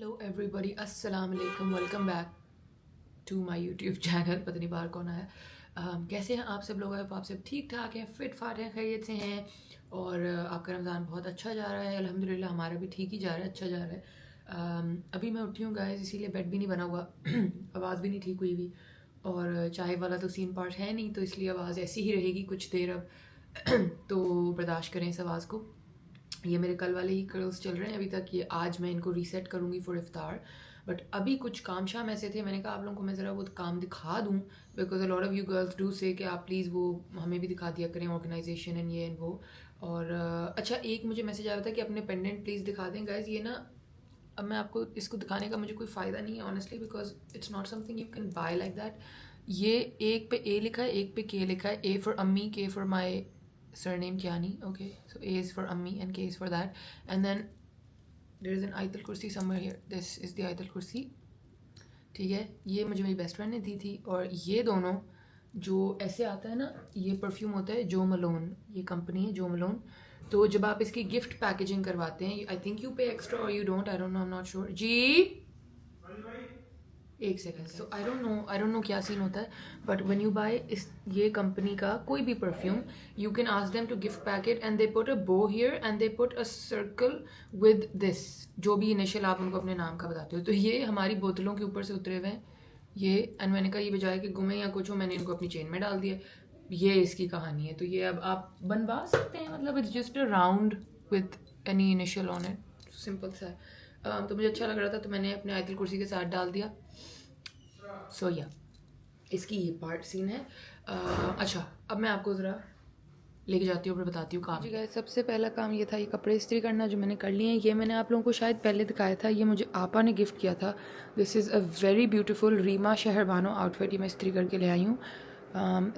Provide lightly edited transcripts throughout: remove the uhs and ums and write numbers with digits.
Hello everybody, अस्सलाम वालेकुम, welcome back to my YouTube channel. पता नहीं बाहर कौन आया। कैसे हैं आप सब लोग? आप सब ठीक ठाक हैं, फिट फाट हैं, खैरियत से हैं और आपका रमज़ान बहुत अच्छा जा रहा है अल्हम्दुलिल्लाह। हमारा भी ठीक ही जा रहा है, अच्छा जा रहा है। अभी मैं उठी हूँ गाइस, इसीलिए बेड भी नहीं बना हुआ आवाज़ भी नहीं ठीक हुई हुई और चाय वाला तो सीन पार्ट है नहीं, तो इसलिए आवाज़ ऐसी ही रहेगी कुछ देर अब तो बर्दाश्त करें इस आवाज़ को। ये मेरे कल वाले ही कर्ल्स चल रहे हैं अभी तक, ये आज मैं इनको रीसेट करूँगी फॉर इफ्तार। बट अभी कुछ काम शाम ऐसे थे, मैंने कहा आप लोगों को मैं ज़रा वो काम दिखा दूँ, because a lot of you girls do से कि आप प्लीज़ वो हमें भी दिखा दिया करें ऑर्गेनाइजेशन एंड ये एंड वो। और अच्छा, एक मुझे मैसेज आया था कि अपने पेंडेंट प्लीज़ दिखा दें गाइज। ये ना, अब मैं आपको इसको दिखाने का मुझे कोई फ़ायदा नहीं है honestly, because it's not something you can buy like that. ये एक पे ए लिखा है, एक पे के लिखा है। ए फॉर अम्मी, के for my surname Kiani. Okay, so A is for Ammi and K is for that. And then there is an Ayatul Kursi somewhere here. This is the Ayatul Kursi. ठीक है, ये मुझे मेरी best friend ने दी थी। और ये दोनों जो ऐसे आता है ना, ये परफ्यूम होता है जो मलोन, ये कंपनी है जो मलोन। तो जब आप इसकी गिफ्ट पैकेजिंग करवाते हैं, I think you pay extra और you don't, I don't know, I am not sure जी। एक second. So I don't know क्या सीन होता है, बट व्हेन यू बाय इस ये कंपनी का कोई भी perfume, you can ask them to gift packet and they put a bow here and they put a circle with this, जो भी इनिशियल आप उनको अपने नाम का बताते हो। तो ये हमारी बोतलों के ऊपर से उतरे हुए हैं ये। एंड मैंने कहा ये बजाय कि गुमे या कुछ हो, मैंने इनको अपनी चेन में डाल दिया। ये इसकी कहानी है। तो ये अब आप बनवा सकते हैं, मतलब it's just a round with any initial on it, simple सा है। तो मुझे अच्छा लग रहा था तो मैंने अपने आयतल कुर्सी के साथ डाल दिया। सो या इसकी ये पार्ट सीन है। अच्छा, अब मैं आपको ज़रा लेके जाती हूँ, फिर बताती हूँ काम। जी गाइस, सबसे पहला काम ये था ये कपड़े इस्त्री करना, जो मैंने कर लिए हैं। ये मैंने आप लोगों को शायद पहले दिखाया था, ये मुझे आपा ने गिफ्ट किया था। This is a very beautiful Reema Shahrbano outfit, ये मैं इस्त्री करके ले आई हूँ।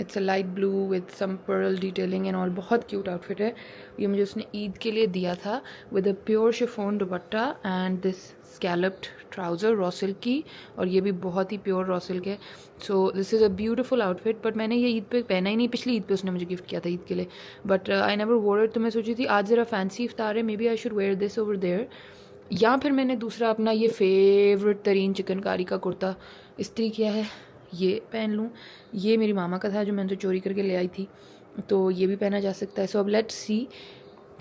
It's a light blue with some pearl detailing and all, बहुत क्यूट आउटफिट है। ये मुझे उसने ईद के लिए दिया था with a pure chiffon dupatta and this scalloped trouser raw silk की, और ये भी बहुत ही प्योर रॉ सिल्क है। So this is a beautiful outfit. But मैंने ये ईद पे पहना ही नहीं, पिछली ईद पे उसने मुझे गिफ्ट किया था ईद के लिए, but I never wore it. तो मैं सोची थी आज ज़रा फैंसी इफ्तार है, maybe I should wear this over there. या फिर मैंने दूसरा अपना ये फेवरेट तरीन चिकनकारी का कुर्ता इस्त्री किया है, ये पहन लूँ। ये मेरी मामा का था जो मैंने तो चोरी करके ले आई थी, तो ये भी पहना जा सकता है। सो अब लेट्स सी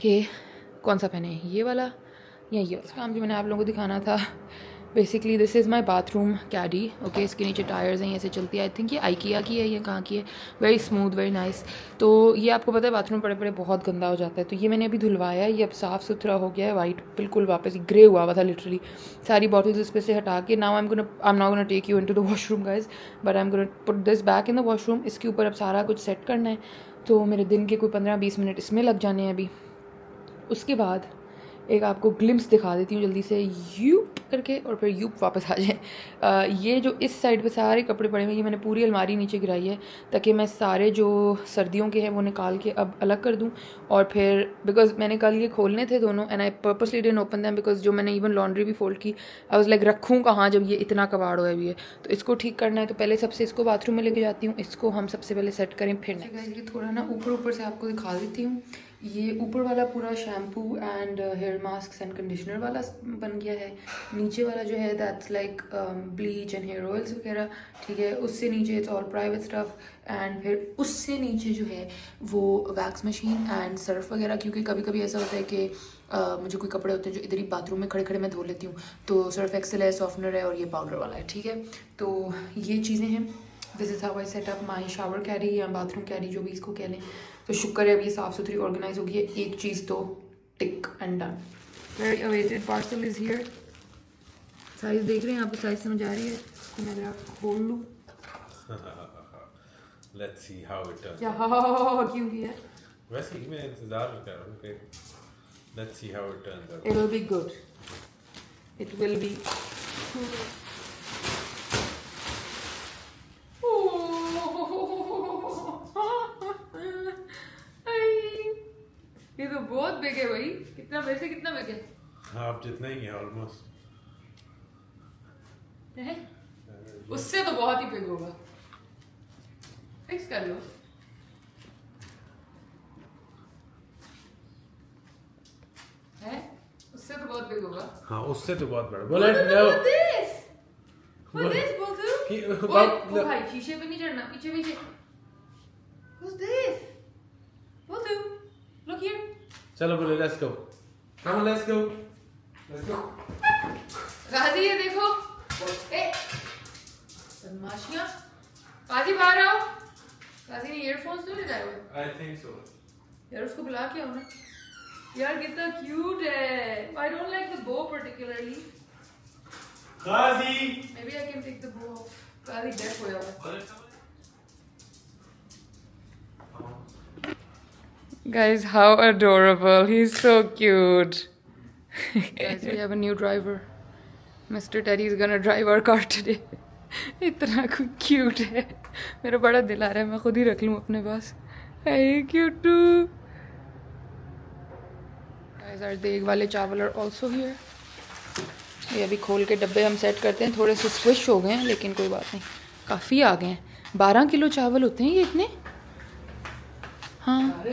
कि कौन सा पहने, ये वाला या ये वाला। काम जो मैंने आप लोगों को दिखाना था, basically this is my bathroom caddy. Okay, इसके नीचे टायर्स हैं, ऐसे चलती है। आई थिंक ये आइकिया की है, ये कहाँ की है। Very smooth, very nice. तो ये आपको पता है बाथरूम पड़े पड़े बहुत गंदा हो जाता है, तो ये मैंने अभी धुलवाया है, ये अब साफ़ सुथरा हो गया है, वाइट बिल्कुल वापस ग्रे हुआ हुआ था लिटरली। सारी बॉटल्स इस पर से हटा के now I am not gonna take you into the washroom guys, but I am gonna put this back in the washroom. इसके ऊपर अब सारा कुछ सेट करना है, तो मेरे दिन के कोई 15-20 मिनट इसमें लग जाने हैं अभी। उसके बाद एक आपको ग्लिम्स दिखा देती हूँ जल्दी से, यूप करके, और फिर यूप वापस आ जाए। ये जो इस साइड पे सारे कपड़े पड़े हुए हैं, ये मैंने पूरी अलमारी नीचे गिराई है ताकि मैं सारे जो सर्दियों के हैं वो निकाल के अब अलग कर दूँ। और फिर बिकॉज मैंने कल ये खोलने थे दोनों, and I purposely didn't open them, because जो मैंने इवन लॉन्ड्री भी फोल्ड की, आई वाज लाइक रखूँ कहाँ जब ये इतना कबाड़ हुआ भी है। तो इसको ठीक करना है, तो पहले सबसे इसको बाथरूम में लेके जाती हूँ, इसको हम सबसे पहले सेट करें फिर ये थोड़ा ना ऊपर ऊपर से आपको दिखा देती हूँ। ये ऊपर वाला पूरा shampoo and hair mask and conditioner वाला बन गया है। नीचे वाला जो है that's like bleach and hair oils वगैरह, ठीक है। उससे नीचे it's all private stuff, and फिर उससे नीचे जो है वो वैक्स मशीन एंड सर्फ वगैरह, क्योंकि कभी कभी ऐसा होता है कि मुझे कोई कपड़े होते हैं जो इधर ही बाथरूम में खड़े खड़े मैं धो लेती हूँ, तो सर्फ एक्सेल है, सॉफ्टनर है, और ये पाउडर वाला है, ठीक है। तो ये चीज़ें हैं। This is how I set up my shower carry या बाथरूम कैरी, जो भी इसको कह लें। तो शुक्र है अब ये साफ़ सुथरी ऑर्गेनाइज होगी है, एक चीज़ तो tick and done. Very awaited parcel is here. Size देख रहे हैं, आपको साइज़ समझ आ रही है? तो मैं ज़रा खोल लूँ। Let's see how it turns. क्या क्यों किया? वैसे ही मैं इंतज़ार कर रहा हूँ कि let's see how it turns out. It will be good. It will be. ये तो बहुत बिग है भाई। कितना वैसे कितना बिग है? आप जितना ही है ऑलमोस्ट। उससे तो बहुत ही बिग होगा। फिक्स कर लो। है उससे तो बहुत बिग होगा। हाँ उससे तो बहुत बड़ा। बोला no. What's this, Bozu? Bozu? भाई शीशे पे नहीं चढ़ना, पीछे पीछे। What's this? Bozu, look here. चलो बोले let's go. Come on let's go. Let's go. गाजी ये देखो। ए, बदमाशियाँ। गाजी बाहर आओ। गाजी ने ईयरफोन्स तो लगाए हुए। I think so. यार उसको बुला के आओ ना। यार कितना क्यूट है। I don't like the bow particularly. Gazi. Maybe I can take the bow off. Ghazi deaf हो जाएगा। Guys, how adorable. He's so cute. Guys, we have a new driver. Mr. Teddy is gonna drive our car today. इतना cute है। मेरा बड़ा दिल आ रहा है मैं खुद ही रख लूँ अपने पास। Hey, cute. Guys, our देग वाले चावल are also here. ये अभी खोल के डब्बे हम सेट करते हैं। थोड़े से स्क्विश हो गए हैं लेकिन कोई बात नहीं, काफ़ी आ गए हैं। 12 किलो चावल होते हैं ये इतने। हाँ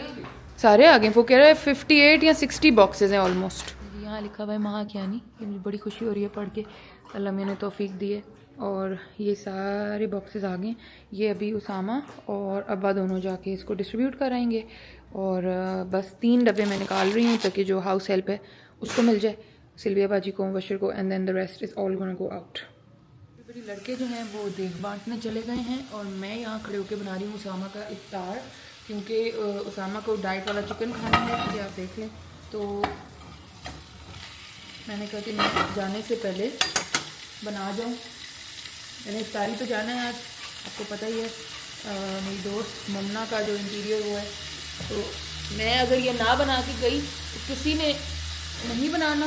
सारे आ गए। वो कह रहे हैं 58 या 60 बॉक्सेस हैं ऑलमोस्ट। यहाँ लिखा हुआ है महाज्ञानी। ये मुझे बड़ी खुशी हो रही है पढ़ के। अल्लाह मैंने तौफीक दी है। और ये सारे बॉक्सेस आ गए। ये अभी उसामा और अब्बा दोनों जाके इसको डिस्ट्रीब्यूट कराएंगे। और बस 3 डब्बे मैं निकाल रही हूँ ताकि जो हाउस हेल्प है उसको मिल जाए, सिल्विया बाजी को, बशर को, and then the rest is all gonna go out. बड़ी लड़के जो हैं वो देख बांटने चले गए हैं और मैं यहाँ खड़े होकर बना रही हूँ उसामा का इफ्तार, क्योंकि उसामा को डाइट वाला चिकन खाना है। ये आप देख लें। तो मैंने कहा कि मैं जाने से पहले बना जाऊँ। मैंने इफ्तारी तो जाना है आज, आपको पता ही है। मेरी दोस्त मन्ना का जो इंटीरियर वो है, तो मैं अगर ये ना बना के गई तो किसी ने नहीं बनाना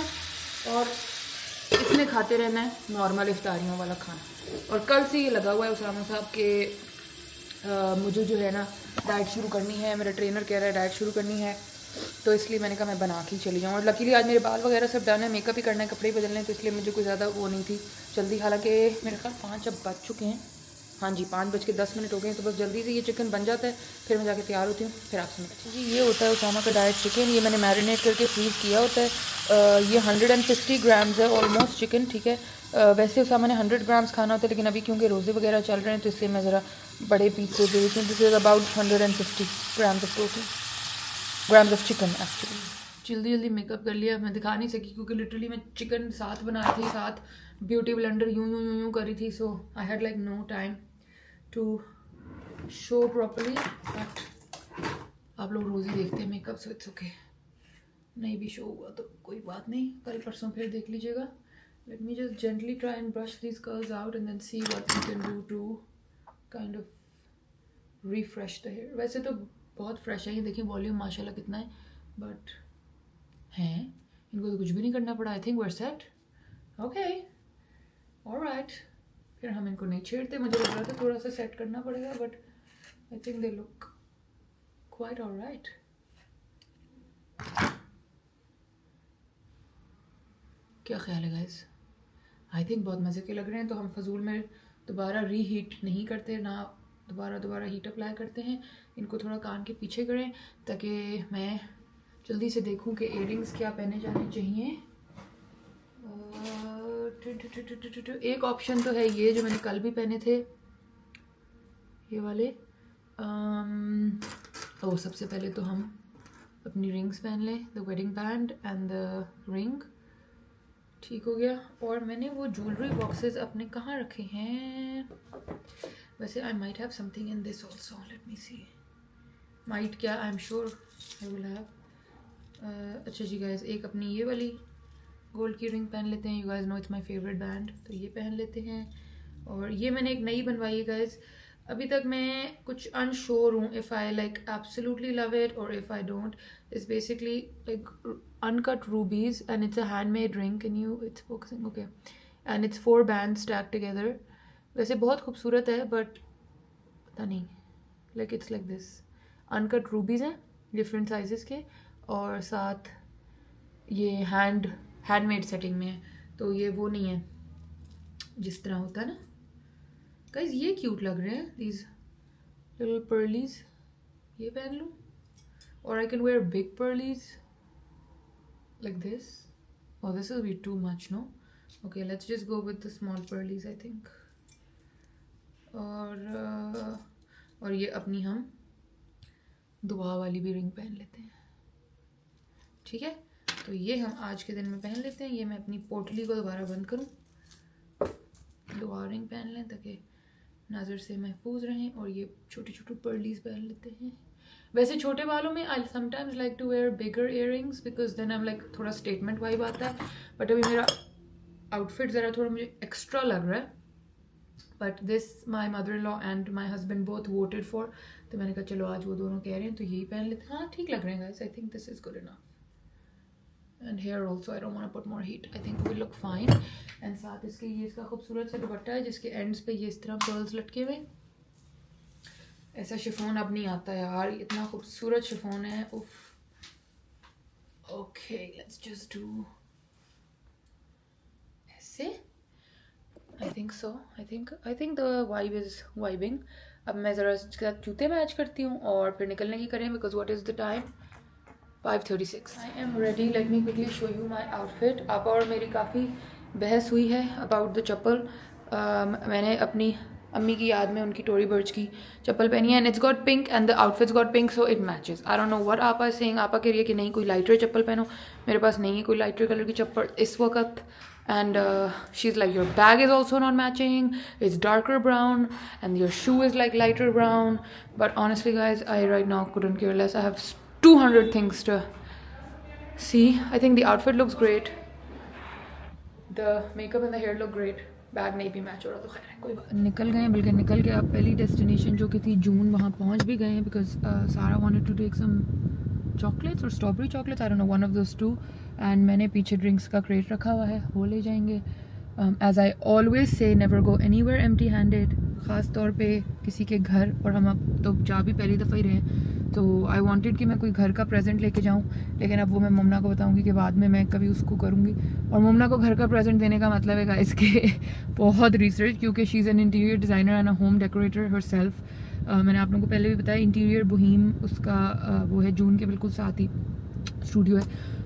और इसने खाते रहना है नॉर्मल इफ्तारियों वाला खाना। और कल से ये लगा हुआ है उसामा साहब के मुझे जो है ना डाइट शुरू करनी है। मेरा ट्रेनर कह रहा है डाइट शुरू करनी है, तो इसलिए मैंने कहा मैं बना के चली जाऊँ। और लकीली आज मेरे बाल वगैरह सब डन है, मेकअप ही करना है, कपड़े बदलने हैं, तो इसलिए मुझे कोई ज़्यादा वो नहीं थी जल्दी। हालांकि मेरे ख्याल 5 अब बज चुके हैं। हाँ जी 5:10 हो गए हैं। तो बस जल्दी से ये चिकन बन जाता है, फिर मैं जाके तैयार होती हूँ, फिर आपसे मिलती हूँ। जी ये होता है उसामा का डाइट चिकन। ये मैंने मैरिनेट करके फ्रीज़ किया होता है। ये 150 ग्राम्स है ऑलमोस्ट चिकन, ठीक है। वैसे उसामा ने 100 ग्राम्स खाना होता है, लेकिन अभी क्योंकि रोज़े वगैरह चल रहे हैं तो इसलिए मैं ज़रा बड़े पीस से दे देती हूँ। This is about 150 grams of protein, grams of chicken actually. जल्दी मेकअप कर लिया। मैं दिखा नहीं सकी क्योंकि लिटरली मैं चिकन साथ बना रही थी, साथ ब्यूटी ब्लेंडर यूं कर रही थी। So I had like no time to show properly. But आप लोग रोज़ ही देखते हैं मेकअप, सो इट्स ओके। नहीं भी शो हुआ तो कोई बात नहीं, कल परसों फिर देख लीजिएगा। Let me just gently try and brush these curls out and then see what we can do to kind of refresh the hair. वैसे तो बहुत फ्रेश है, ये देखिए वॉल्यूम माशाल्लाह कितना है। बट हैं इनको तो कुछ भी नहीं करना पड़ा। I think we are set. Okay alright. फिर हम इनको नहीं छेड़ते। मुझे लग रहा था थोड़ा सा सेट करना पड़ेगा, but I think they look quite alright. क्या ख्याल है गाइस? आई थिंक बहुत मज़े के लग रहे हैं। तो हम फजूल में दोबारा रीहीट नहीं करते, ना दोबारा हीट अप्लाई करते हैं। इनको थोड़ा कान के पीछे करें ताकि मैं जल्दी से देखूं कि इयररिंग्स क्या पहने जाने चाहिए। एक ऑप्शन तो है ये जो मैंने कल भी पहने थे, ये वाले। ओ सबसे पहले तो हम अपनी रिंग्स पहन लें, the wedding band and the ring. ठीक हो गया। और मैंने वो ज्वेलरी बॉक्सेस अपने कहाँ रखे हैं? वैसे I might have something in this also, let me see. Might क्या, I am sure I will have. अच्छा जी गाइस, एक अपनी ये वाली गोल्ड की रिंग पहन लेते हैं। You guys know it's my favourite band, तो ये पहन लेते हैं। और ये मैंने एक नई बनवाई है गाइस। अभी तक मैं कुछ अनश्योर हूँ if I like absolutely love it और if I don't. It's basically like uncut rubies and it's a handmade ring. Can you, it's focusing, okay. And it's 4 band stack together. वैसे बहुत खूबसूरत है बट पता नहीं, like it's like this. Uncut rubies हैं different sizes के, और साथ ये हैंडमेड सेटिंग में है। तो ये वो नहीं है जिस तरह होता है ना गाइस। ये क्यूट लग रहे हैं दीज लिटिल पर्लीज। ये पहन लूँ, और I can wear big pearls like this. Oh, this will be too much, no? Okay, let's just go with the small pearlies, I think. और ये अपनी हम दुआ वाली भी रिंग पहन लेते हैं, ठीक है? तो ये हम आज के दिन में पहन लेते हैं. ये मैं अपनी पोटली को दोबारा बंद करूं, दुआ रिंग पहन लें ताकि नज़र से महफूज रहें. और ये छोटी छोटी पर्लीज पहन लेते हैं. वैसे छोटे बालों में I sometimes like to wear bigger earrings because then I am like थोड़ा स्टेटमेंट वाइब आता है. बट अभी मेरा आउटफिट ज़रा थोड़ा मुझे एक्स्ट्रा लग रहा है. But this my mother in law and my husband both voted for, तो मैंने कहा चलो आज वो दोनों कह रहे हैं तो यही पहन लेते हैं. हाँ ठीक लग रहे हैं guys, I think this is good enough. And hair also I don't want to put more heat, I think we look fine. And साथ इसके ये इसका खूबसूरत सा दुपट्टा है जिसके एंड्स पे ये इस तरह पर्ल्स लटके हुए. ऐसा शिफॉन अब नहीं आता यार, इतना खूबसूरत शिफॉन है. उफ. ओके लेट्स जस्ट डू ऐसे. I think so. I think the vibe is vibing. अब मैं ज़रा इसके साथ जूते मैच करती हूँ और फिर निकलने की करें because what is the time? 5:36. I am ready. Let me quickly show you my outfit. आप और मेरी काफ़ी बहस हुई है अबाउट द चप्पल. मैंने अपनी अम्मी की याद में उनकी टोरी बर्च की चप्पल पहनी है and it's got pink and the outfits got pink so it matches. I don't know what आपा सेइंग. आपा कह रही है कि नहीं कोई लाइटर चप्पल पहनो. मेरे पास नहीं है कोई लाइटर कलर की चप्पल इस वक्त. And she's like, your bag is also not matching, it's darker brown and your shoe is like lighter brown. But honestly guys, I right now couldn't care less. I have 200 things to see. I think the outfit looks great, the makeup and the hair look great. Bag नहीं भी match हो रहा तो खैर है, कोई बात. निकल गए, बल्कि निकल के अब पहली डेस्टिनेशन जो कि थी जून, वहाँ पहुँच भी गए हैं because Sara wanted to take some chocolates और strawberry chocolates, I don't know one of those two. And मैंने पीछे ड्रिंक्स का क्रेट रखा हुआ है, वो ले जाएंगे. As I always say never go anywhere empty handed, ख़ास तौर पे किसी के घर. और हम अब तो जा भी पहली दफ़ा ही रहे हैं तो आई वांटेड कि मैं कोई घर का प्रेजेंट लेके जाऊं. लेकिन अब वो मैं मुमना को बताऊंगी कि बाद में मैं कभी उसको करूंगी. और मुमना को घर का प्रेजेंट देने का मतलब है इसके बहुत रिसर्च, क्योंकि she is an interior designer and a home decorator her self. मैंने आप लोगों को पहले भी बताया इंटीरियर बोहीम उसका वो है, जून के बिल्कुल साथ ही स्टूडियो है.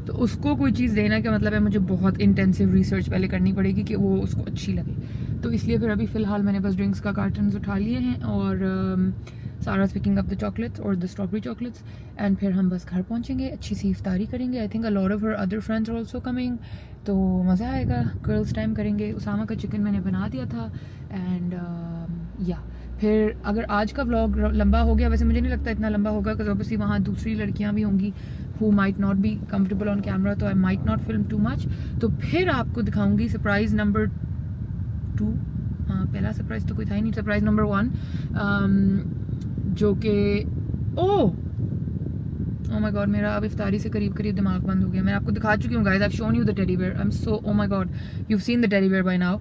तो उसको कोई चीज़ देना का मतलब है मुझे बहुत इंटेंसिव रिसर्च पहले करनी पड़ेगी कि वो उसको अच्छी लगे. तो इसलिए फिर अभी फ़िलहाल मैंने बस ड्रिंक्स का कार्टन्स उठा लिए हैं और सारा पिकिंग अप द चॉकलेट्स और द स्ट्रॉबेरी चॉकलेट्स. एंड फिर हम बस घर पहुंचेंगे, अच्छी सी इफ्तारी करेंगे. I think a lot of her other friends are also coming, तो मज़ा आएगा. गर्ल्स टाइम करेंगे. उसामा का चिकन मैंने बना दिया था. एंड या फिर अगर आज का व्लॉग लंबा हो गया, वैसे मुझे नहीं लगता इतना लंबा होगा बिकॉज ऑब्वियसली वहाँ दूसरी लड़कियाँ भी होंगी who might not be comfortable on camera, तो I might not film too much. तो फिर आपको दिखाऊंगी सरप्राइज़ नंबर 2. हाँ पहला सरप्राइज़ तो कोई था ही नहीं. सरप्राइज़ नंबर 1 जो कि oh my god, मेरा अब इफ्तारी से करीब दिमाग बंद हो गया. मैं आपको दिखा चुकी हूँ guys, I've shown you the teddy bear. I'm so oh my god, you've seen the teddy bear by now.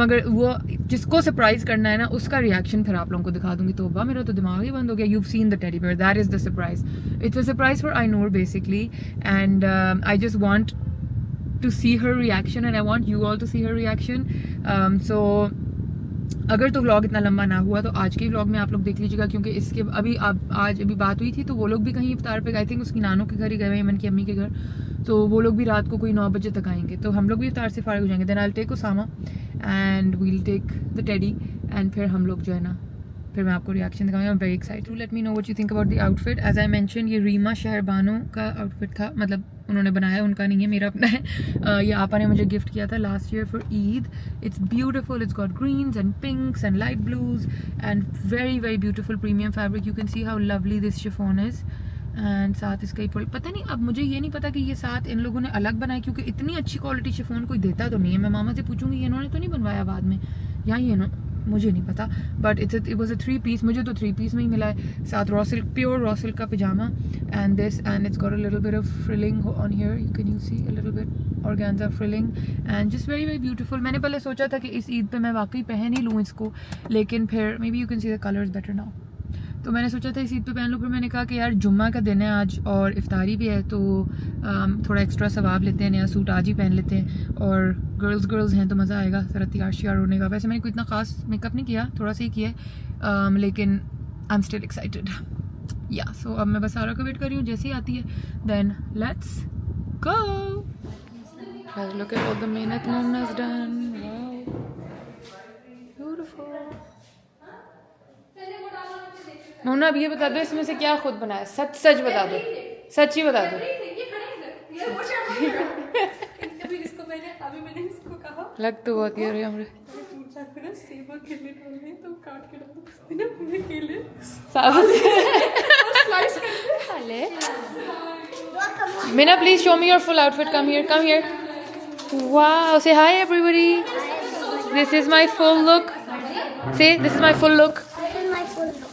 मगर वो जिसको सरप्राइज करना है ना उसका रिएक्शन फिर आप लोगों को दिखा दूंगी. तो वाह मेरा तो दिमाग ही बंद हो गया. You've seen the teddy bear, that is the surprise. It's a surprise for Ainur basically, and I just want to see her reaction and I want you all to see her reaction. So अगर तो vlog इतना लंबा ना हुआ तो आज के vlog में आप लोग देख लीजिएगा, क्योंकि इसके आज अभी बात हुई थी तो वो लोग भी कहीं इफ्तार पे गए थे. उसकी नानों के घर ही गए हुए, यमन की अम्मी के घर. तो वो लोग भी रात को कोई 9 बजे तक आएंगे, तो हम लोग भी इफ्तार से फारिग हो जाएंगे. Then I will take Usama and we will take the teddy and फिर हम लोग जो है ना फिर मैं आपको रिएक्शन दिखाऊंगी. I am very excited. To let me know what you think about the outfit. As I mention ये रीमा शहरबानो का आउटफिट था, मतलब उन्होंने बनाया, उनका नहीं है, मेरा अपना है. ये आपा ने मुझे गिफ्ट किया था last year for Eid. It's beautiful, it's got greens and pinks and light blues and very very beautiful premium fabric. You can see how lovely this chiffon is. And साथ इसका पता नहीं, अब मुझे ये नहीं पता कि ये साथ इन लोगों ने अलग बनाया, क्योंकि इतनी अच्छी क्वालिटी शिफॉन कोई देता तो नहीं है. मैं मामा से पूछूंगी ये इन्होंने तो नहीं बनवाया बाद में, या ये मुझे नहीं पता. But it was a 3 piece. मुझे तो 3 पीस में ही मिला है. साथ raw silk, pure raw silk का pyjama and this, and it's got a little bit of frilling on here. You see a little bit organza frilling and just very very beautiful. मैंने पहले सोचा था कि इस ईद पे मैं वाकई पहन ही लूँ इसको, लेकिन फिर may be you can see the colours better now. तो मैंने सोचा था इस ईद पे पहन लूँ, फिर मैंने कहा कि यार जुम्मा का दिन है आज और इफ्तारी भी है, तो थोड़ा एक्स्ट्रा सवाब लेते हैं, नया सूट आज ही पहन लेते हैं. और गर्ल्स हैं तो मज़ा आएगा ज़रा तैयार श्यार होने का. वैसे मैंने कोई इतना ख़ास मेकअप नहीं किया, थोड़ा सा ही किया है, लेकिन आई एम स्टिल एक्साइटेड. या सो अब मैं बस सारा को वेट कर रही हूँ, जैसे ही आती है then let's go. Guys, look at all the mehnat Mona's done. Wow. Beautiful. Mona अब ये बता दो इसमें से क्या खुद बनाया, सच सच बता दो, सच ही बता दो। लग तो बहुत यार हमरे Mina, please show me your full outfit. Come here, come here. Wow, say hi everybody. This is my full look. Say, this is my full look.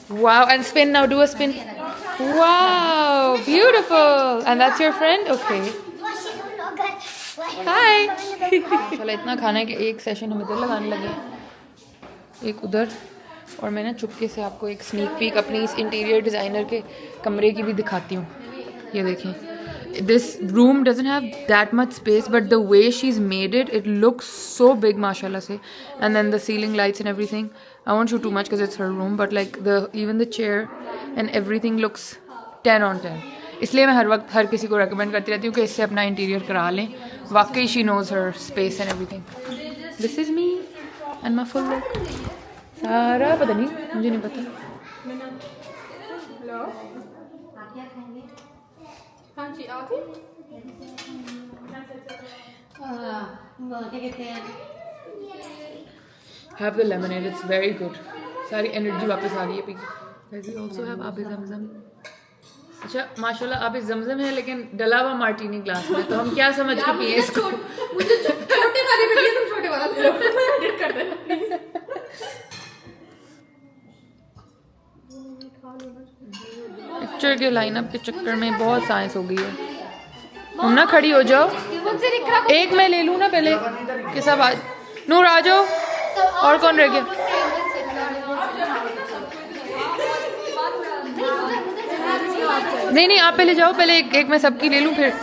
Wow, and spin now, do a spin. Wow, beautiful. And that's your friend? Okay. Hi. चलो इतना खाना है कि एक session हम इधर लगाने लगे, एक उधर, और मैं ना चुपके से आपको एक स्नीक पीक अपनी इस इंटीरियर डिज़ाइनर के कमरे की भी दिखाती हूँ। ये देखें, this room doesn't have that much space, but the way she's made it, it looks so big, mashallah se. And then the ceiling lights and everything. I won't show too much because it's her room, but like even the chair and everything looks 10 on 10. इसलिए मैं हर वक्त हर किसी को recommend करती रहती हूँ कि इससे अपना इंटीरियर करा लें। वाकई she knows her space and everything. This is me and my full look. सारा पता नहीं, मुझे नहीं पता। हाँ जी, आप ही Have the lemonade, it's very good. सारी एनर्जी वापस आ गई है पी के। We also have आबे ज़मज़म। अच्छा माशाल्लाह आबे ज़मज़म है लेकिन डला हुआ मार्टीनी ग्लास में, तो हम क्या समझ के पिए इसको? मुझे छोटे वाले में लिए, तुम छोटे वाला ले लो, एडिट कर देना प्लीज। पिक्चर के लाइनअप के चक्कर में बहुत साइंस हो गई है। हम ना खड़ी हो जाओ, एक मैं ले लूँ ना पहले कि सब आज नूर आ जाओ। और कौन रह गया? नहीं नहीं आप पहले जाओ, पहले एक मैं सबकी ले लूँ फिर।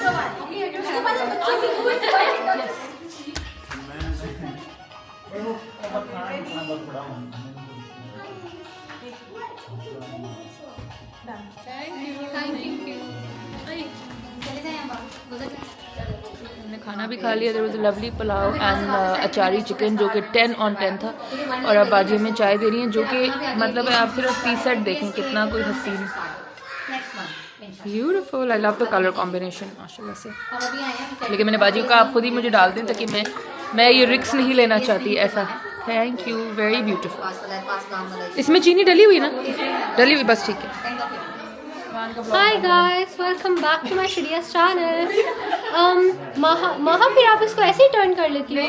हमने खाना भी खा लिया। There was a lovely pulao and achari chicken जो कि 10 on 10 था। और अब बाजी में चाय दे रही हैं जो कि मतलब है, आप सिर्फ टी शर्ट देखें कितना कोई हसीन। Beautiful, I love the colour combination माशाल्लाह से। लेकिन मैंने बाजी को कहा आप खुद ही मुझे डाल दें ताकि मैं ये रिक्स नहीं लेना चाहती ऐसा। Thank you, very beautiful. इसमें चीनी डली हुई ना? डली हुई, बस ठीक है। Hi guys, welcome back to my Shriya's channel. महा फिर आप इसको ऐसे ही टर्न कर लेती हो?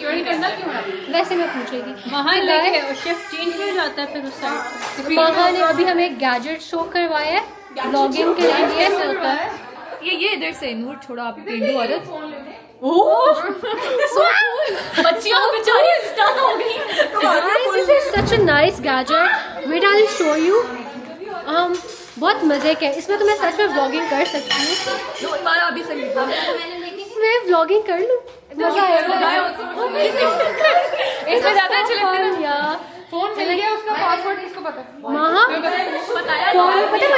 टर्न करना क्यों है? वैसे मैं पूछ रही थी। वहाँ लेके शिफ्ट चेंज हो जाता है फिर उस साइड। महा ने अभी हमें एक गैजेट शो करवाया है व्लॉगिंग के लिए। होता है ये इधर से नूर छोड़ा आप पेंडू औरत। बच्चियों बेचारी स्टन हो गई। Guys, this is such a nice gadget. Wait, I'll show you. बहुत मजे का है इसमें, तो मैं सच में व्लॉगिंग कर सकती हूँ। मैं व्लॉगिंग कर लूँ, मजा आएगा। इसमें ज़्यादा अच्छे लगते हैं यार। फोन मिल गया, उसका पासवर्ड किसको पता? महा फोन में पता है वो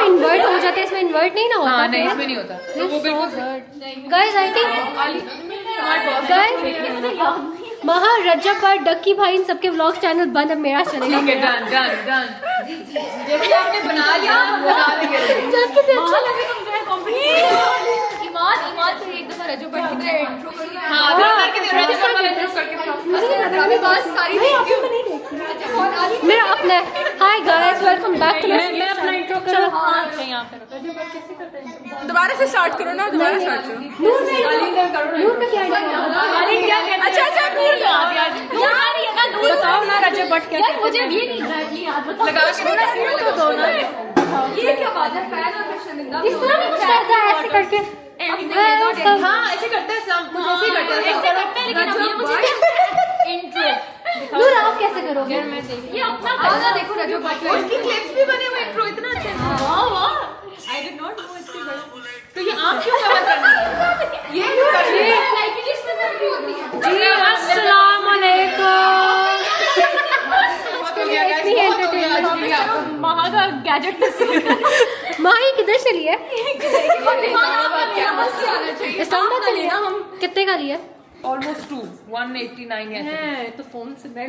इन्वर्ट हो जाता है, इसमें इन्वर्ट नहीं ना होता। हाँ, नहीं इसमें नहीं होता। गाइस आई थिंक महा रजब पर डक्की भाई इन सबके व्लॉग चैनल बंद, अब मेरा चलेगा। Done done done. जैसे आपने बना लिया बना दिया। जब कितने अच्छा लगे तुम जो है कंपनी। ईमान तो एक दफा रजब पर कितने इंट्रो कर लिया। हां करके दे, रजब पर इंट्रो करके दिखाओ। मुझे नहीं पता, मैं बात सारी देखी। मेरा अपना hi guys, welcome back to मैं अपना इंट्रो करो। हां यहां पे दोबारा से स्टार्ट करो ना, दोबारा स्टार्ट करो। नूर का क्या आइडिया? अच्छा नूर यार ये ना नूर बताओ ना रजब भट्ट क्या। यार मुझे ये नहीं एग्जैक्टली याद बताओ। लगा के तो दो ना। ये क्या बात है? फैन और शर्मिंदा इस तरह नहीं कुछ करता है ऐसे करके। हाँ ऐसे करते हैं सब कुछ, ऐसे ही करते हैं। ऐसे करते हैं लेकिन अब ये मुझे इंट्रो नूर आप कैसे करोगे? ये अपना गाना देखो रजब भट्ट। उसकी क्लिप्स भी बने हुए इंट्रो इतना अच्छा है। वाह वाह, आई डिड नॉट नो इतनी बड़ी। तो ये आप क्यों कवर कर रही हैं? ये क्यों कर रही हैं? लाइक लिस्ट में भी होती है। जी अस्सलाम वालेकुम। महा का गैजेट माही किधर चली है? इस्लामाबाद से आना चाहिए। इस्लामाबाद चली है। हम कितने का लिया? Almost 2, 189 है तो फोन से मैं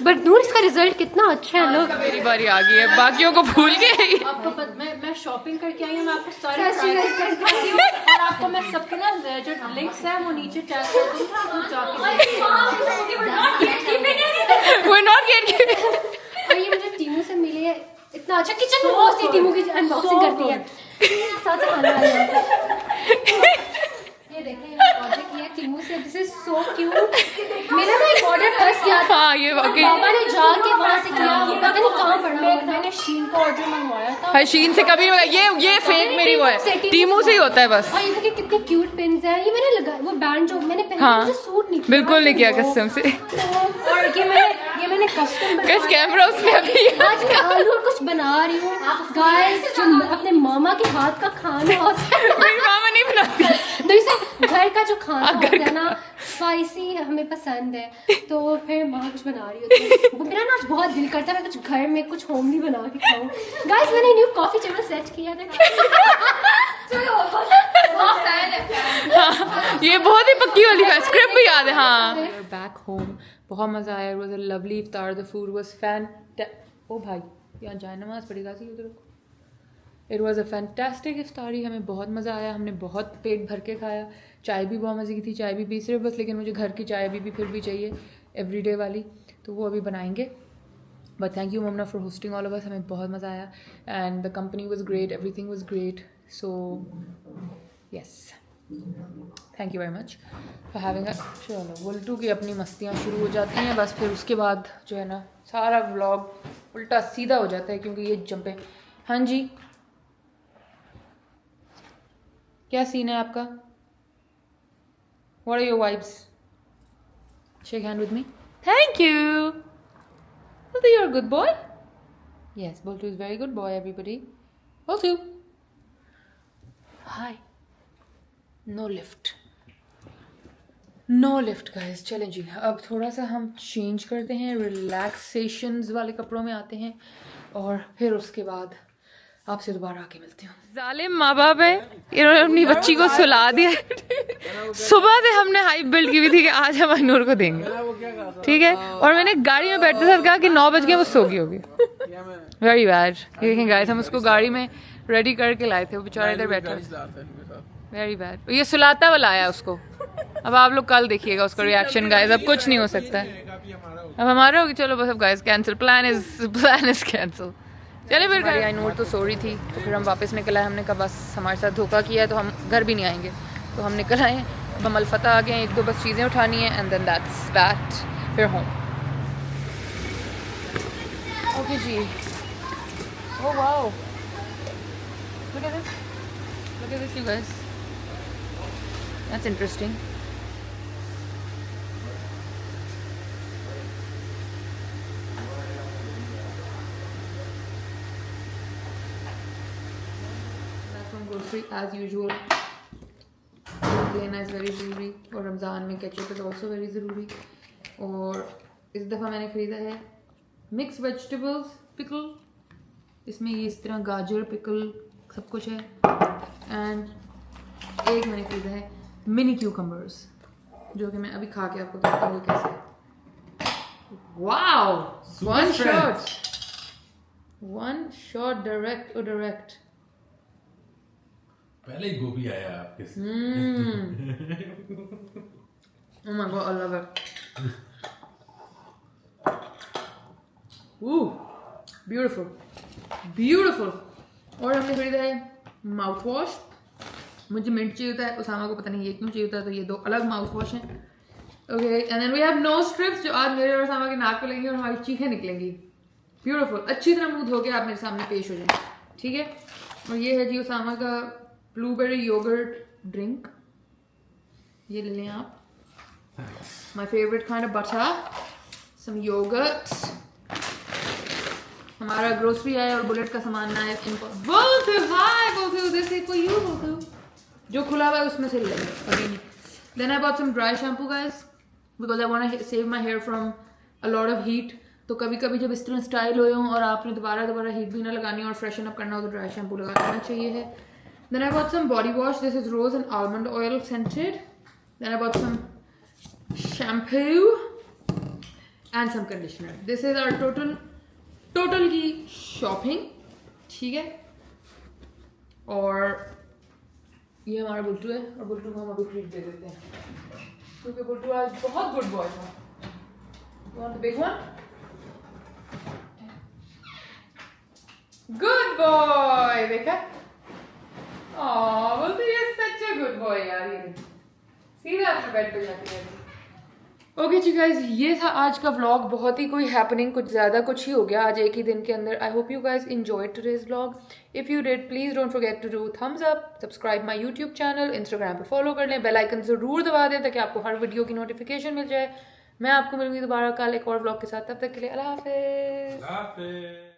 बट नूर इसका रिजल्ट कितना अच्छा है। लोग मेरी बारी आ गई है, बाकियों को भूल गई। आपको मैं शॉपिंग करके आई हूँ, मैं आपको सारे प्राइसेस करती हूँ और आपको मैं सबके ना जो लिंक्स हैं वो नीचे टैग कर दूँगी, आप जाके We're not getting और ये मुझे टीमू से मिली है, इतना अच्छा किचन में बहुत सी टीमू की अनबॉक्सिंग करती है। साथ से खाने वाले हैं। ये देखें ऑर्डर किया टीमू से, दिस इज सो क्यूट। मेरा ना एक ऑर्डर फंस गया था। हाँ ये वाकई पापा ने जाके वहाँ से किया, वो पता नहीं कहाँ पड़ा हुआ था। मैंने शीन का ऑर्डर मंगवाया था। हशीन से कभी नहीं होगा, ये फेक मेरी वो है, टीमू से ही होता है बस। और ये देखिए कितने क्यूट पिन्स हैं। ये मैंने लगा वो बैंड जो मैंने पहना हाँ, मुझे सूट नहीं किया। बिल्कुल नहीं किया कसम से। और ये मैंने कस्टम किस कैमरा उसने अभी आज मैं आलू और कुछ बना रही हूँ गाइस, जो अपने मामा के हाथ का खाना होता है। मेरी मामा नहीं बनाती। तो इसे घर का जो खाना घर होता है ना, स्पाइसी हमें पसंद है, तो फिर माँ कुछ बना रही होती है। वो मेरा ना आज बहुत दिल करता है मैं कुछ घर में कुछ होमली बना के खाऊं। गाइस मैंने न्यू कॉफी टेबल सेट किया था। ये बहुत ही पक्की वाली है, स्क्रिप्ट भी याद है। हाँ बैक होम बहुत मजा आया, it was a lovely iftar, the food was fantastic. ओ भाई यहाँ जाए नमाज पड़ेगा सी उधर। It was a fantastic iftari, हमें बहुत मज़ा आया, हमने बहुत पेट भर के खाया। चाय भी बहुत मज़े की थी, चाय भी पी सिर्फ बस, लेकिन मुझे घर की चाय भी फिर भी चाहिए एवरीडे वाली, तो वो अभी बनाएंगे। But thank you Mamna for hosting all of us, हमें बहुत मज़ा आया and the company was great, everything was great, so yes thank you very much for having us. चलो बुल्टू की अपनी मस्तियाँ शुरू हो जाती हैं बस, फिर उसके बाद जो है ना सारा व्लॉग उल्टा सीधा हो जाता है क्योंकि ये जंपे। हाँ जी क्या सीन है आपका? What are your vibes? Shake hand with me. Thank you. Boltu, you're a good boy. Yes, Boltu is very good boy. Everybody. Boltu. Hi. No lift. No lift, guys. चलें जी, अब थोड़ा सा हम चेंज करते हैं, relaxations वाले कपड़ों में आते हैं और फिर उसके बाद आपसे दोबारा आके मिलती हूँ। जालिम माँ बाप है, इन्होंने अपनी बच्ची को सुला दिया। सुबह से हमने हाइप बिल्ड की हुई थी कि आज हम नूर को देंगे, ठीक है, और मैंने गाड़ी में बैठते साथ कहा कि 9 बज गए वो सो गई होगी। Very bad. देखें गाइस, हम उसको गाड़ी में रेडी करके लाए थे, वो बेचारा इधर बैठा। Very bad. ये सुलाता वाला आया उसको। अब आप लोग कल देखिएगा उसका रिएक्शन गाइस, अब कुछ नहीं हो सकता है। अब हमारा होगी, चलो बस अब guys cancel, plan is cancel. चले फिर आई नूर तो सो रही थी, तो फिर हम वापस निकल आए। हमने कहा बस हमारे साथ धोखा किया है तो हम घर भी नहीं आएंगे, तो हम निकल आए। अब हम अलफता आ गए हैं, 1-2 बस चीज़ें उठानी है एंड देन दैट्स दैट, फिर होम। ओके जी। Oh wow, look at this you guys, that's interesting. Grocery as usual, लेना is very ज़रूरी, और रमज़ान में केचप is also very ज़रूरी। और इस दफ़ा मैंने ख़रीदा है मिक्स वेजिटेबल्स पिकल, इसमें ये इस तरह गाजर पिकल सब कुछ है, एंड एक मैंने ख़रीदा है मिनी क्यूकम्बर्स, जो कि मैं अभी खा के आपको बताता हूँ कैसे। Wow, one shot direct. पहले ही गोभी आया आपके साथ। Oh my god, I love it. Beautiful. और हमने खरीदा है माउथ वॉश। मुझे मिंट चाहिए होता है, उसामा को पता नहीं ये क्यों चाहिए होता है, तो ये 2 अलग माउथ वॉश हैं। Okay, and then we have nose strips, जो आज मेरे और उसामा की नाक पे लगेंगी और हमारी चीखें निकलेंगी। ब्यूटीफुल, अच्छी तरह मुंह धो के आप मेरे सामने पेश हो जाए, ठीक है। और ये है जी उसामा का ब्लूबेरी योगर्ट ड्रिंक, ये ले लें आप। My favourite kind of butter, some yogurt. हमारा ग्रोसरी आया और बुलेट का सामान आया। बोलते दिस इज फॉर यू, जो खुला हुआ है उसमें से ले लेंगे। Then I bought some dry shampoo guys, because I want to save my hair from a lot of heat. तो कभी कभी जब इस तरह स्टाइल हो और आपने दोबारा हीट भी ना लगानी हो और फ्रेशन अप करना हो तो ड्राई शैम्पू लगा देना चाहिए है। Then I bought some body wash. This is rose and almond oil scented. Then I bought some shampoo and some conditioner. This is our total की shopping. ठीक है. और ये हमारा बुल्टू है और बुल्टू को हम अभी ट्रीट दे देते हैं क्योंकि बुल्टू आज बहुत गुड बॉय था. You want the big one? Good boy. देखा? बुल्टू ये such a good boy यार ये. सीधा अपने बेड पे जाती है. ओके जी गाइज, ये था आज का व्लॉग. बहुत ही कोई हैपनिंग, कुछ ज़्यादा कुछ ही हो गया आज एक ही दिन के अंदर. I hope you guys enjoyed today's vlog. If you did please don't forget to do thumbs up, subscribe my YouTube channel, Instagram पे फॉलो कर लें, बेल आइकन ज़रूर दबा दें ताकि आपको हर वीडियो की नोटिफिकेशन मिल जाए. मैं आपको मिलूंगी दोबारा कल एक और व्लॉग के साथ. तब तक के लिए अल्लाह हाफिज़.